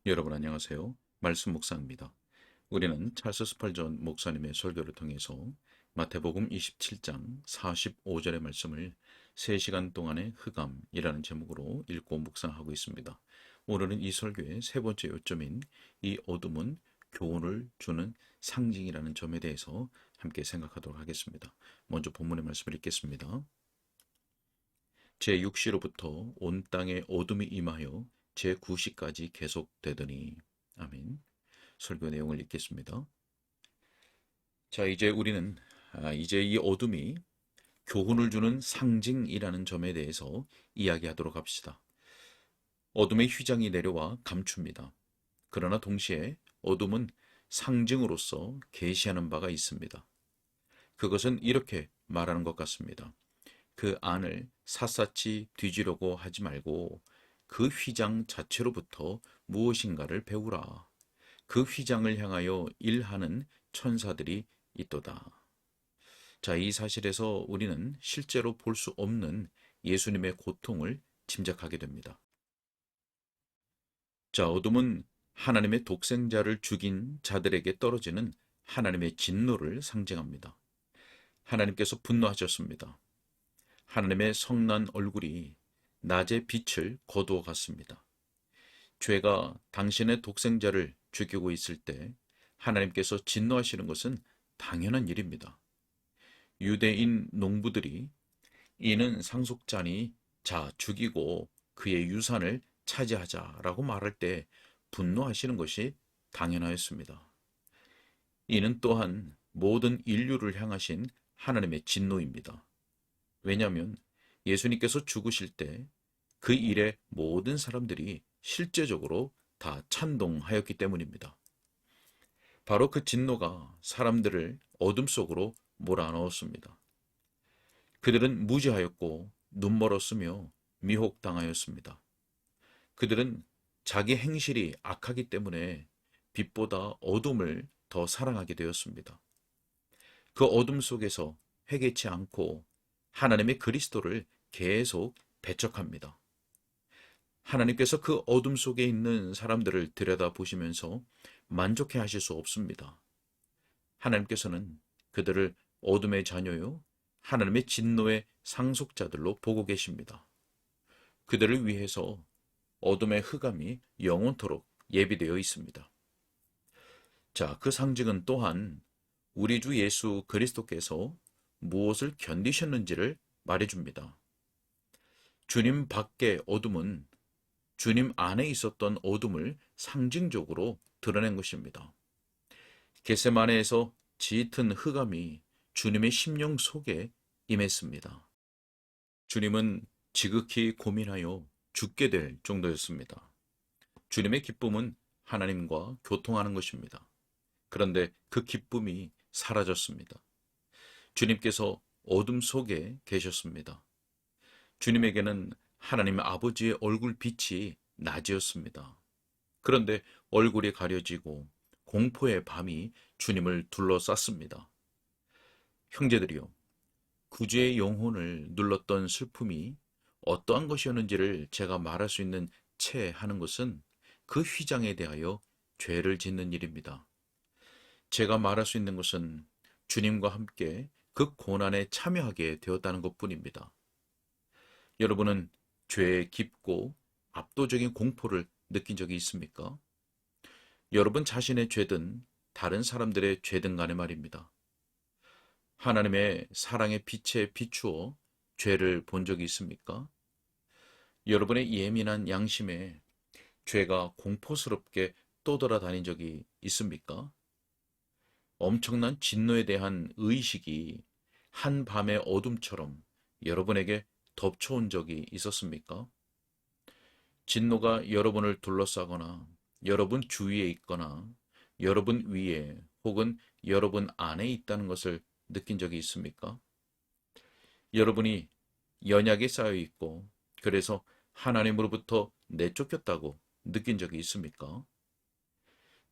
여러분 안녕하세요. 말씀 묵상입니다. 우리는 찰스 스펄전 목사님의 설교를 통해서 마태복음 27장 45절의 말씀을 3시간 동안의 흑암이라는 제목으로 읽고 묵상하고 있습니다. 오늘은 이 설교의 세 번째 요점인 이 어둠은 교훈을 주는 상징이라는 점에 대해서 함께 생각하도록 하겠습니다. 먼저 본문의 말씀을 읽겠습니다. 제6시로부터 온 땅에 어둠이 임하여 제9시까지 계속되더니. 아멘. 설교 내용을 읽겠습니다. 자, 이제 우리는 이제 이 어둠이 교훈을 주는 상징이라는 점에 대해서 이야기하도록 합시다. 어둠의 휘장이 내려와 감춥니다. 그러나 동시에 어둠은 상징으로서 계시하는 바가 있습니다. 그것은 이렇게 말하는 것 같습니다. 그 안을 샅샅이 뒤지려고 하지 말고 그 휘장 자체로부터 무엇인가를 배우라. 그 휘장을 향하여 일하는 천사들이 있도다. 자, 이 사실에서 우리는 실제로 볼 수 없는 예수님의 고통을 짐작하게 됩니다. 자, 어둠은 하나님의 독생자를 죽인 자들에게 떨어지는 하나님의 진노를 상징합니다. 하나님께서 분노하셨습니다. 하나님의 성난 얼굴이 낮의 빛을 거두어 갔습니다. 죄가 당신의 독생자를 죽이고 있을 때 하나님께서 진노하시는 것은 당연한 일입니다. 유대인 농부들이 이는 상속자니 자 죽이고 그의 유산을 차지하자라고 말할 때 분노하시는 것이 당연하였습니다. 이는 또한 모든 인류를 향하신 하나님의 진노입니다. 왜냐하면 예수님께서 죽으실 때 그 일에 모든 사람들이 실제적으로 다 찬동하였기 때문입니다. 바로 그 진노가 사람들을 어둠 속으로 몰아넣었습니다. 그들은 무지하였고 눈멀었으며 미혹당하였습니다. 그들은 자기 행실이 악하기 때문에 빛보다 어둠을 더 사랑하게 되었습니다. 그 어둠 속에서 회개치 않고 하나님의 그리스도를 계속 배척합니다. 하나님께서 그 어둠 속에 있는 사람들을 들여다보시면서 만족해 하실 수 없습니다. 하나님께서는 그들을 어둠의 자녀요, 하나님의 진노의 상속자들로 보고 계십니다. 그들을 위해서 어둠의 흑암이 영원토록 예비되어 있습니다. 자, 그 상징은 또한 우리 주 예수 그리스도께서 무엇을 견디셨는지를 말해줍니다. 주님 밖의 어둠은 주님 안에 있었던 어둠을 상징적으로 드러낸 것입니다. 겟세마네에서 짙은 흑암이 주님의 심령 속에 임했습니다. 주님은 지극히 고민하여 죽게 될 정도였습니다. 주님의 기쁨은 하나님과 교통하는 것입니다. 그런데 그 기쁨이 사라졌습니다. 주님께서 어둠 속에 계셨습니다. 주님에게는 하나님 아버지의 얼굴 빛이 낮이었습니다. 그런데 얼굴이 가려지고 공포의 밤이 주님을 둘러쌌습니다. 형제들이요, 구주의 영혼을 눌렀던 슬픔이 어떠한 것이었는지를 제가 말할 수 있는 채 하는 것은 그 휘장에 대하여 죄를 짓는 일입니다. 제가 말할 수 있는 것은 주님과 함께 그 고난에 참여하게 되었다는 것뿐입니다. 여러분은 죄의 깊고 압도적인 공포를 느낀 적이 있습니까? 여러분 자신의 죄든 다른 사람들의 죄든 간에 말입니다. 하나님의 사랑의 빛에 비추어 죄를 본 적이 있습니까? 여러분의 예민한 양심에 죄가 공포스럽게 떠돌아다닌 적이 있습니까? 엄청난 진노에 대한 의식이 한밤의 어둠처럼 여러분에게 덮쳐온 적이 있었습니까? 진노가 여러분을 둘러싸거나 여러분 주위에 있거나 여러분 위에 혹은 여러분 안에 있다는 것을 느낀 적이 있습니까? 여러분이 연약에 쌓여 있고 그래서 하나님으로부터 내쫓겼다고 느낀 적이 있습니까?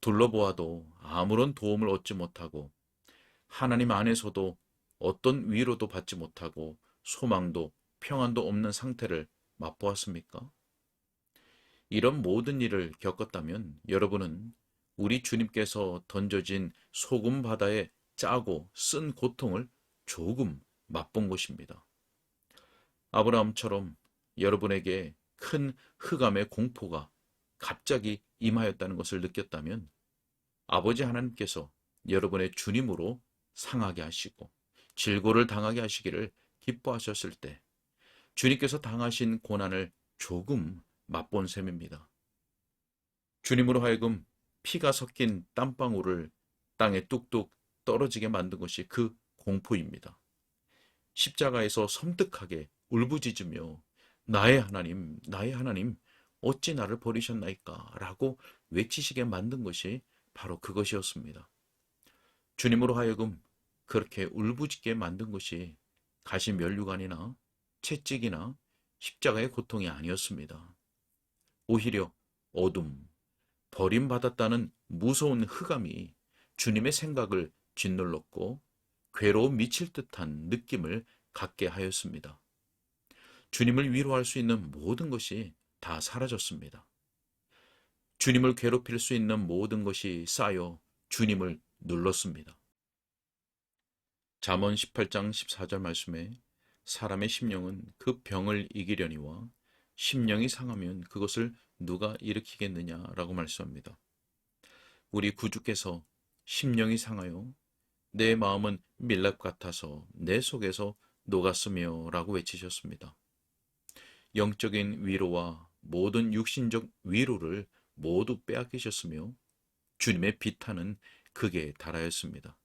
둘러보아도 아무런 도움을 얻지 못하고 하나님 안에서도 어떤 위로도 받지 못하고 소망도 평안도 없는 상태를 맛보았습니까? 이런 모든 일을 겪었다면 여러분은 우리 주님께서 던져진 소금 바다에 짜고 쓴 고통을 조금 맛본 것입니다. 아브라함처럼 여러분에게 큰 흑암의 공포가 갑자기 임하였다는 것을 느꼈다면 아버지 하나님께서 여러분의 주님으로 상하게 하시고 질고를 당하게 하시기를 기뻐하셨을 때 주님께서 당하신 고난을 조금 맛본 셈입니다. 주님으로 하여금 피가 섞인 땀방울을 땅에 뚝뚝 떨어지게 만든 것이 그 공포입니다. 십자가에서 섬뜩하게 울부짖으며 나의 하나님, 어찌 나를 버리셨나이까? 라고 외치시게 만든 것이 바로 그것이었습니다. 주님으로 하여금 그렇게 울부짖게 만든 것이 가시면류관이나 채찍이나 십자가의 고통이 아니었습니다. 오히려 어둠, 버림받았다는 무서운 흑암이 주님의 생각을 짓눌렀고 괴로움 미칠 듯한 느낌을 갖게 하였습니다. 주님을 위로할 수 있는 모든 것이 다 사라졌습니다. 주님을 괴롭힐 수 있는 모든 것이 쌓여 주님을 눌렀습니다. 잠언 18장 14절 말씀에 사람의 심령은 그 병을 이기려니와 심령이 상하면 그것을 누가 일으키겠느냐라고 말씀합니다. 우리 구주께서 심령이 상하여 내 마음은 밀랍 같아서 내 속에서 녹았으며 라고 외치셨습니다. 영적인 위로와 모든 육신적 위로를 모두 빼앗기셨으며 주님의 비탄은 극에 달하였습니다.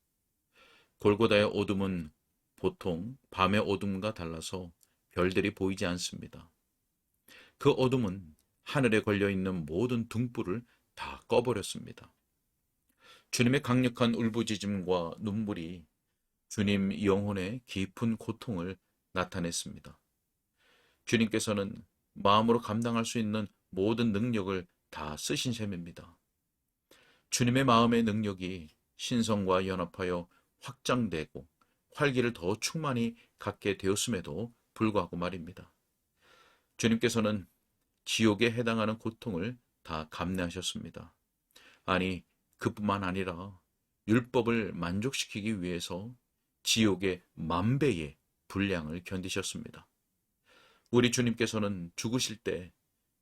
골고다의 어둠은 보통 밤의 어둠과 달라서 별들이 보이지 않습니다. 그 어둠은 하늘에 걸려있는 모든 등불을 다 꺼버렸습니다. 주님의 강력한 울부짖음과 눈물이 주님 영혼의 깊은 고통을 나타냈습니다. 주님께서는 마음으로 감당할 수 있는 모든 능력을 다 쓰신 셈입니다. 주님의 마음의 능력이 신성과 연합하여 확장되고 활기를 더 충만히 갖게 되었음에도 불구하고 말입니다. 주님께서는 지옥에 해당하는 고통을 다 감내하셨습니다. 아니, 그뿐만 아니라 율법을 만족시키기 위해서 지옥의 만배의 분량을 견디셨습니다. 우리 주님께서는 죽으실 때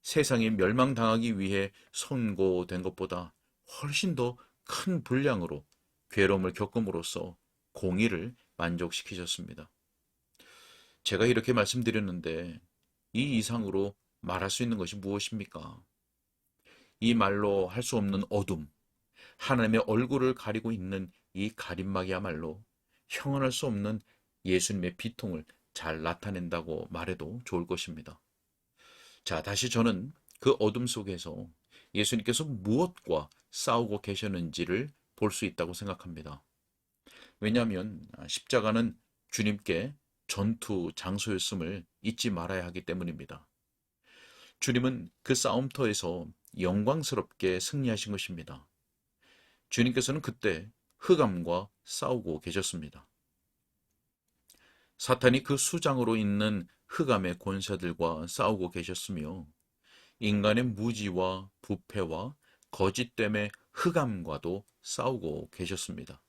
세상이 멸망당하기 위해 선고된 것보다 훨씬 더 큰 분량으로 괴로움을 겪음으로써 공의를 만족시키셨습니다. 제가 이렇게 말씀드렸는데 이 이상으로 말할 수 있는 것이 무엇입니까? 이 말로 할 수 없는 어둠, 하나님의 얼굴을 가리고 있는 이 가림막이야말로 형언할 수 없는 예수님의 비통을 잘 나타낸다고 말해도 좋을 것입니다. 자, 다시 저는 그 어둠 속에서 예수님께서 무엇과 싸우고 계셨는지를 볼 수 있다고 생각합니다. 왜냐하면 십자가는 주님께 전투 장소였음을 잊지 말아야 하기 때문입니다. 주님은 그 싸움터에서 영광스럽게 승리하신 것입니다. 주님께서는 그때 흑암과 싸우고 계셨습니다. 사탄이 그 수장으로 있는 흑암의 권세들과 싸우고 계셨으며 인간의 무지와 부패와 거짓됨의 흑암과도 싸우고 계셨습니다.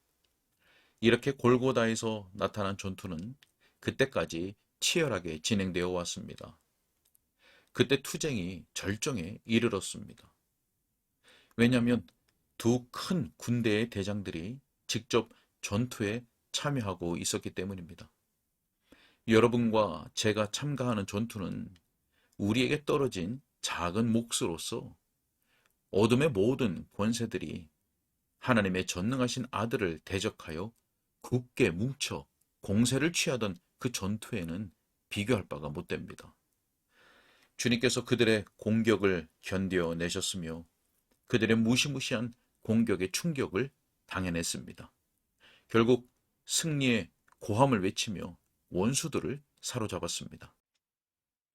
이렇게 골고다에서 나타난 전투는 그때까지 치열하게 진행되어 왔습니다. 그때 투쟁이 절정에 이르렀습니다. 왜냐하면 두 큰 군대의 대장들이 직접 전투에 참여하고 있었기 때문입니다. 여러분과 제가 참가하는 전투는 우리에게 떨어진 작은 몫으로서 어둠의 모든 권세들이 하나님의 전능하신 아들을 대적하여 굳게 뭉쳐 공세를 취하던 그 전투에는 비교할 바가 못 됩니다. 주님께서 그들의 공격을 견뎌내셨으며 그들의 무시무시한 공격의 충격을 당해냈습니다. 결국 승리의 고함을 외치며 원수들을 사로잡았습니다.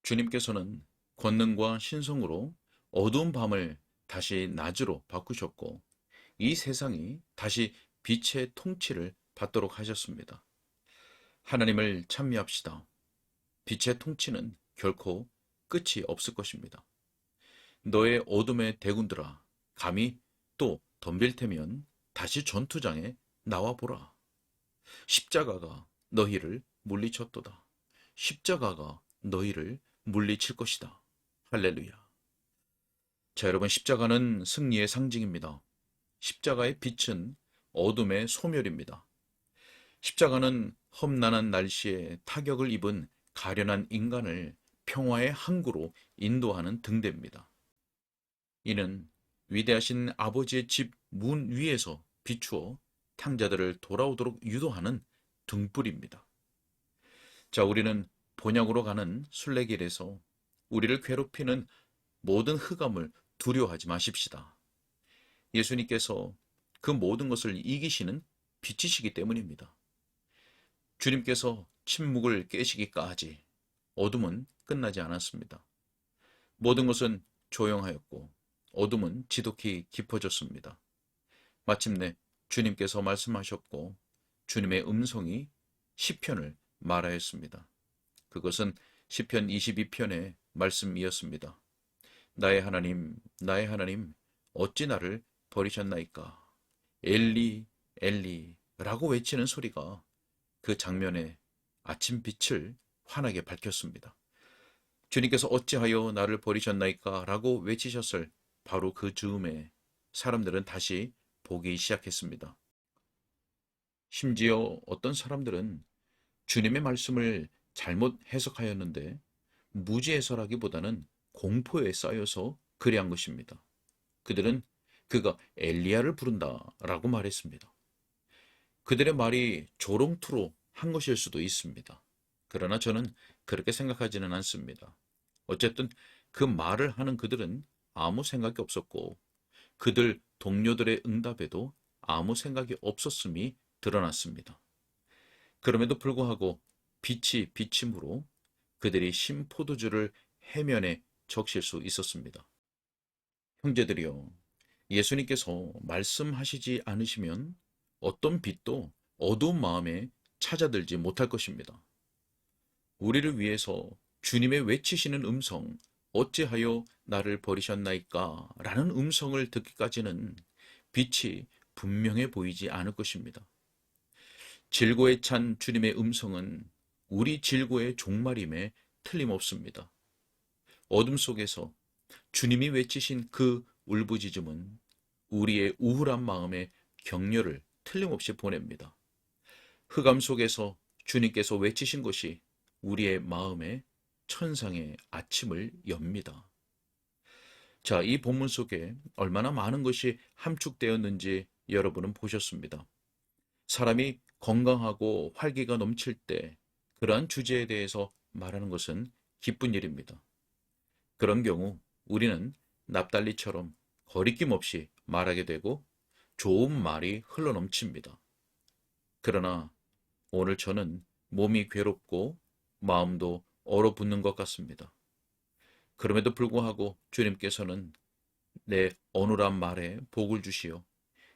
주님께서는 권능과 신성으로 어두운 밤을 다시 낮으로 바꾸셨고 이 세상이 다시 빛의 통치를 받도록 하셨습니다. 하나님을 찬미합시다. 빛의 통치는 결코 끝이 없을 것입니다. 너의 어둠의 대군들아, 감히 또 덤빌 테면 다시 전투장에 나와보라. 십자가가 너희를 물리쳤도다. 십자가가 너희를 물리칠 것이다. 할렐루야. 자, 여러분, 십자가는 승리의 상징입니다. 십자가의 빛은 어둠의 소멸입니다. 십자가는 험난한 날씨에 타격을 입은 가련한 인간을 평화의 항구로 인도하는 등대입니다. 이는 위대하신 아버지의 집 문 위에서 비추어 탕자들을 돌아오도록 유도하는 등불입니다. 자, 우리는 본향으로 가는 순례길에서 우리를 괴롭히는 모든 흑암을 두려워하지 마십시다. 예수님께서 그 모든 것을 이기시는 빛이시기 때문입니다. 주님께서 침묵을 깨시기까지 어둠은 끝나지 않았습니다. 모든 것은 조용하였고 어둠은 지독히 깊어졌습니다. 마침내 주님께서 말씀하셨고 주님의 음성이 시편을 말하였습니다. 그것은 시편 22편의 말씀이었습니다. 나의 하나님, 나의 하나님, 어찌 나를 버리셨나이까? 엘리, 엘리 라고 외치는 소리가 그 장면에 아침 빛을 환하게 밝혔습니다. 주님께서 어찌하여 나를 버리셨나이까? 라고 외치셨을 바로 그 즈음에 사람들은 다시 보기 시작했습니다. 심지어 어떤 사람들은 주님의 말씀을 잘못 해석하였는데 무지해서라기보다는 공포에 쌓여서 그리한 것입니다. 그들은 그가 엘리야를 부른다라고 말했습니다. 그들의 말이 조롱투로 한 것일 수도 있습니다. 그러나 저는 그렇게 생각하지는 않습니다. 어쨌든 그 말을 하는 그들은 아무 생각이 없었고 그들 동료들의 응답에도 아무 생각이 없었음이 드러났습니다. 그럼에도 불구하고 빛이 비침으로 그들이 신포도주를 해면에 적실 수 있었습니다. 형제들이여, 예수님께서 말씀하시지 않으시면 어떤 빛도 어두운 마음에 찾아들지 못할 것입니다. 우리를 위해서 주님의 외치시는 음성, 어찌하여 나를 버리셨나이까? 라는 음성을 듣기까지는 빛이 분명해 보이지 않을 것입니다. 질고에 찬 주님의 음성은 우리 질고의 종말임에 틀림없습니다. 어둠 속에서 주님이 외치신 그 울부짖음은 우리의 우울한 마음에 격려를 틀림없이 보냅니다. 흑암 속에서 주님께서 외치신 것이 우리의 마음에 천상의 아침을 엽니다. 자, 이 본문 속에 얼마나 많은 것이 함축되었는지 여러분은 보셨습니다. 사람이 건강하고 활기가 넘칠 때 그러한 주제에 대해서 말하는 것은 기쁜 일입니다. 그런 경우 우리는 납달리처럼 거리낌 없이 말하게 되고 좋은 말이 흘러넘칩니다. 그러나 오늘 저는 몸이 괴롭고 마음도 얼어붙는 것 같습니다. 그럼에도 불구하고 주님께서는 내 어눌한 말에 복을 주시어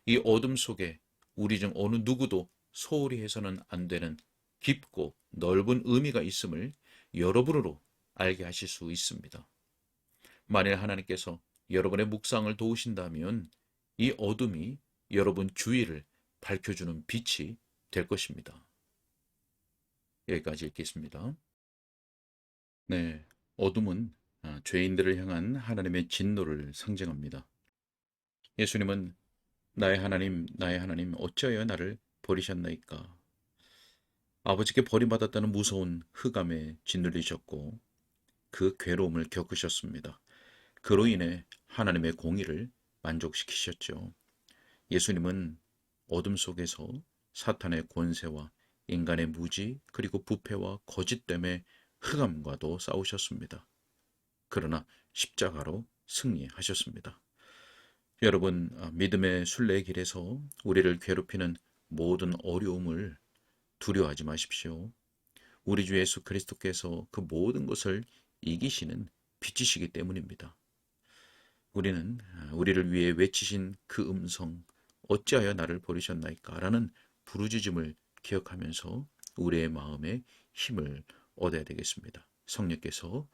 이 어둠 속에 우리 중 어느 누구도 소홀히 해서는 안 되는 깊고 넓은 의미가 있음을 여러분으로 알게 하실 수 있습니다. 만일 하나님께서 여러분의 묵상을 도우신다면 이 어둠이 여러분 주위를 밝혀주는 빛이 될 것입니다. 여기까지 읽겠습니다. 네, 어둠은 죄인들을 향한 하나님의 진노를 상징합니다. 예수님은 나의 하나님, 어찌하여 나를 버리셨나이까? 아버지께 버림받았다는 무서운 흑암에 짓눌리셨고 그 괴로움을 겪으셨습니다. 그로 인해 하나님의 공의를 만족시키셨죠. 예수님은 어둠 속에서 사탄의 권세와 인간의 무지 그리고 부패와 거짓 때문에 흑암과도 싸우셨습니다. 그러나 십자가로 승리하셨습니다. 여러분, 믿음의 순례의 길에서 우리를 괴롭히는 모든 어려움을 두려워하지 마십시오. 우리 주 예수 그리스도께서 그 모든 것을 이기시는 빛이시기 때문입니다. 우리는 우리를 위해 외치신 그 음성, 어찌하여 나를 버리셨나이까? 라는 부르짖음을 기억하면서 우리의 마음에 힘을 얻어야 되겠습니다. 성령께서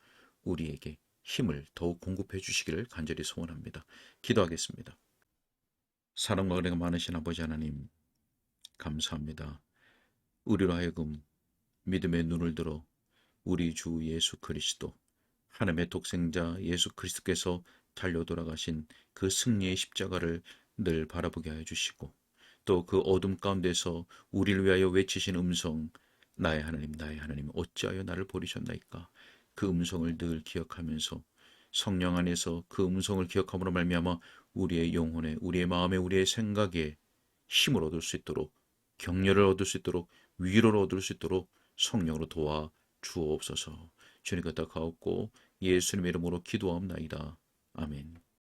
우리에게 힘을 더욱 공급해 주시기를 간절히 소원합니다. 기도하겠습니다. 사랑과 은혜가 많으신 아버지 하나님, 감사합니다. 우리로 하여금 믿음의 눈을 들어 우리 주 예수 그리스도, 하나님의 독생자 예수 그리스도께서 달려 돌아가신 그 승리의 십자가를 늘 바라보게 하여 주시고, 또 그 어둠 가운데서 우리를 위하여 외치신 음성, 나의 하나님 나의 하나님 어찌하여 나를 버리셨나이까, 그 음성을 늘 기억하면서 성령 안에서 그 음성을 기억함으로 말미암아 우리의 영혼에, 우리의 마음에, 우리의 생각에 힘을 얻을 수 있도록, 격려를 얻을 수 있도록, 위로를 얻을 수 있도록 성령으로 도와 주옵소서. 주님 께다 가옵고 예수님의 이름으로 기도하옵나이다. 아멘.